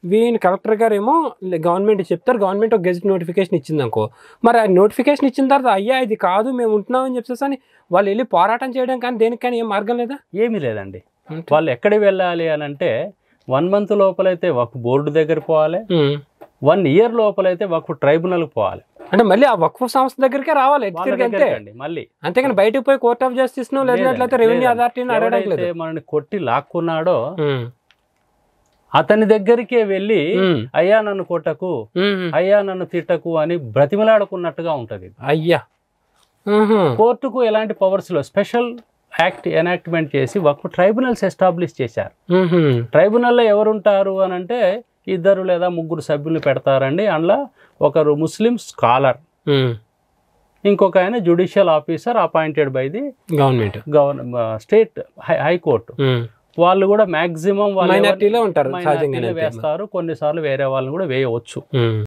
వీని కలెక్టర్ గారు ఏమో గవర్నమెంట్ చెప్తారు, గవర్నమెంట్ ఒక గెజిట్ నోటిఫికేషన్ ఇచ్చింది అనుకో, మరి ఆ నోటిఫికేషన్ ఇచ్చిన తర్వాత అయ్యా ఇది కాదు మేము ఉంటున్నామని చెప్పేసి అని వాళ్ళు వెళ్ళి పోరాటం చేయడం కానీ దేనికి కానీ ఏం మార్గం లేదా? ఏమీ లేదండి. వాళ్ళు ఎక్కడికి వెళ్ళాలి అని అంటే 1 month లోపలైతే వక్ఫ్ బోర్డు దగ్గర పోవాలి, 1 year లోపలైతే వక్ఫ్ ట్రైబ్యునల్కి పోవాలి. అంటే మళ్ళీ ఆ వక్ఫ్ సంస్థ దగ్గరికి రావాలి అంతే, మళ్ళీ అంతేగాని బయటకు పోయి కోర్ట్ ఆఫ్ జస్టిస్ లేదంటే రెవెన్యూ అథారిటీని అడగడానికి మనని కొట్టి లాక్కున్నాడో అతని దగ్గరికే వెళ్ళి అయ్యా నన్ను కొట్టకు, అయ్యా నన్ను తిట్టకు అని బ్రతిమలాడుకున్నట్టుగా ఉంటది. అయ్యా కోర్టుకు ఎలాంటి పవర్స్ లో స్పెషల్ యాక్ట్ ఎనాక్ట్మెంట్ చేసి వక్ఫ్ ట్రైబ్యునల్స్ ఎస్టాబ్లిష్ చేశారు. ట్రైబ్యునల్లో ఎవరుంటారు అని అంటే 2 లేదా 3 సభ్యులు పెడతారండి. అందులో ఒకరు ముస్లిం స్కాలర్, ఇంకొక ఆయన judicial officer appointed by the state high court. వాళ్ళు కూడా మాక్సిమం మైనారిటీలో ఉంటారు, వేస్తారు. కొన్నిసార్లు వేరే వాళ్ళని కూడా వేయవచ్చు.